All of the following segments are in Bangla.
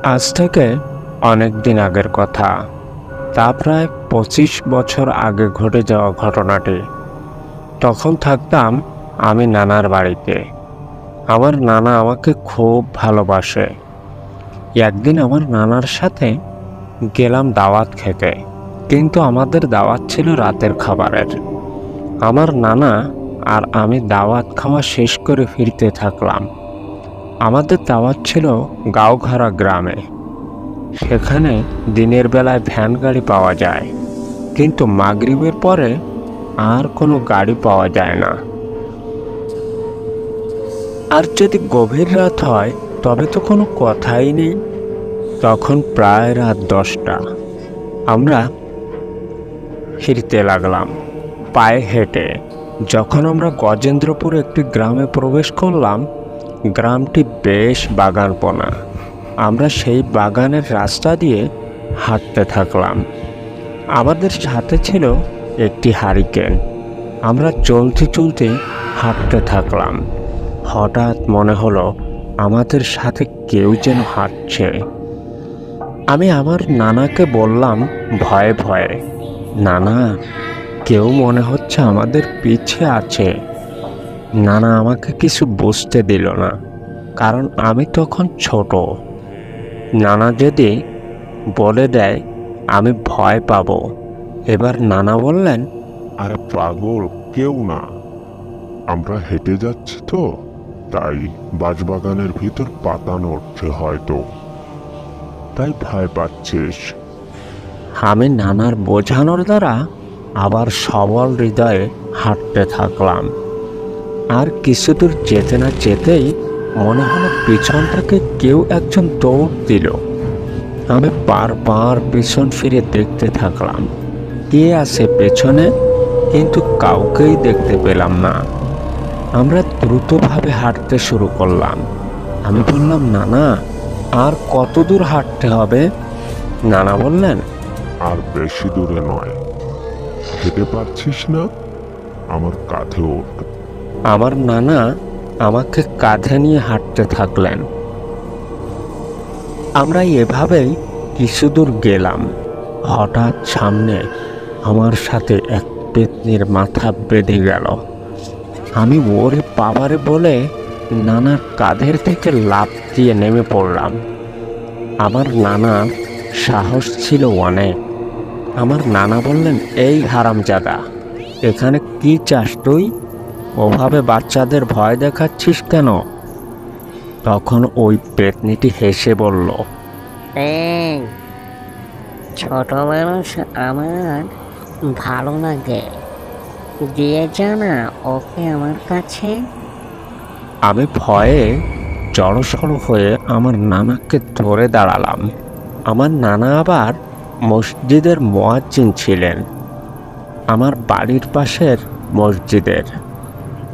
আজ থেকে অনেক দিন আগের কথা। তা প্রায় 25 বছর আগে ঘটে যাওয়া ঘটনাটি। তখন থাকতাম আমি নানার বাড়িতে। আমার নানা আমাকে খুব ভালোবাসে। একদিন আমার নানার সাথে গেলাম দাওয়াত খেতে, কিন্তু আমাদের দাওয়াত ছিল রাতের খাবারের। আমার নানা আর আমি দাওয়াত খাওয়া শেষ করে ফিরতে থাকলাম। আমাদের দাওয়াত ছিল গাঁওঘরা গ্রামে। সেখানে দিনের বেলায় ভ্যান গাড়ি পাওয়া যায়, কিন্তু মাগরিবের পরে আর কোনো গাড়ি পাওয়া যায় না। আর যদি গভীর রাত হয় তবে তো কোনো কথাই নেই। তখন প্রায় রাত 10টা। আমরা ফিরতে লাগলাম পায়ে হেঁটে। যখন আমরা গজেন্দ্রপুর একটি গ্রামে প্রবেশ করলাম, গ্রামটি বেশ বাগানপনা। আমরা সেই বাগানের রাস্তা দিয়ে হাঁটতে থাকলাম। আমাদের সাথে ছিল একটি হারিকেন। আমরা চলতে চলতে হাঁটতে থাকলাম। হঠাৎ মনে হলো আমাদের সাথে কেউ যেন হাঁটছে। আমি আমার নানাকে বললাম ভয়ে ভয়ে, নানা, কেউ মনে হচ্ছে আমাদের পিছে আছে। নানা আমাকে কিছু বুঝতে দিল না, কারণ আমি তখন ছোট। নানা যদি বলে দেয় আমি ভয় পাবো। এবার নানা বললেন, আরে পাগল, কেউ না। আমরা হেঁটে যাচ্ছি তো, তাই বাঁশবাগানের ভিতর পাতা নড়ছে হয়তো, তাই ভয় পাচ্ছিস। আমি নানার বোঝানোর দ্বারা আবার সবল হৃদয়ে হাঁটতে থাকলাম। আর কিছু দূর যেতে না যেতেই মনে হলো পিছন থেকে কেউ একজন দৌড় দিল। আমি বারবার পিছন ফিরে দেখতে থাকলাম কে আছে পেছনে, কিন্তু কাউকেই দেখতে পেলাম না। আমরা দ্রুতভাবে হাঁটতে শুরু করলাম। আমি বললাম, নানা, আর কত দূর হাঁটতে হবে? নানা বললেন, আর বেশি দূরে নয়। হেঁটে পারছিস না? আমার কাঁধে ওঠ। আমার নানা আমাকে কাঁধে নিয়ে হাঁটতে থাকলেন। আমরা এভাবেই কিছু দূর গেলাম। হঠাৎ সামনে আমার সাথে এক পেতনির মাথা বেঁধে গেল। আমি ওরে বাবারে বলে নানার কাঁধের থেকে লাফ দিয়ে নেমে পড়লাম। আমার নানার সাহস ছিল অনেক। আমার নানা বললেন, এই হারামজাদা, এখানে কি চাস তুই? ওভাবে বাচ্চাদের ভয় দেখাচ্ছিস কেন? তখন ওই পেতনিটি হেসে বলল, এই ছোট মানুষ আমার ভালো লাগে, দিয়ে যা না ওকে আমার কাছে। আমি ভয়ে জড়সড় হয়ে আমার নানাকে ধরে দাঁড়ালাম। আমার নানা আবার মসজিদের মুয়াজ্জিন ছিলেন, আমার বাড়ির পাশের মসজিদের।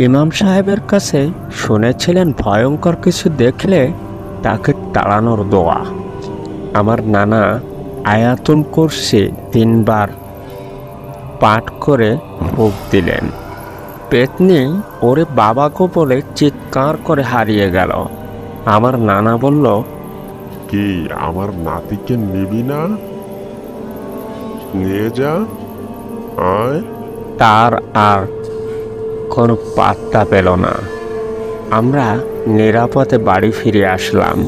ইমাম সাহেবের কাছে শুনেছিলেন ভয়ঙ্কর কিছু দেখলে তাকে তাড়ানোর দোয়া। আমার নানা আয়াতুল কুরসি 3বার পাঠ করে ফুঁক দিলেন। পেতনি ওরে বাবাকে বলে চিৎকার করে হারিয়ে গেল। আমার নানা বলল, কি আমার নাতিকে নিবি না? নিয়ে যা, আয়। তার আর কোনো পাত্তা পেল না। আমরা নিরাপদে বাড়ি ফিরে আসলাম।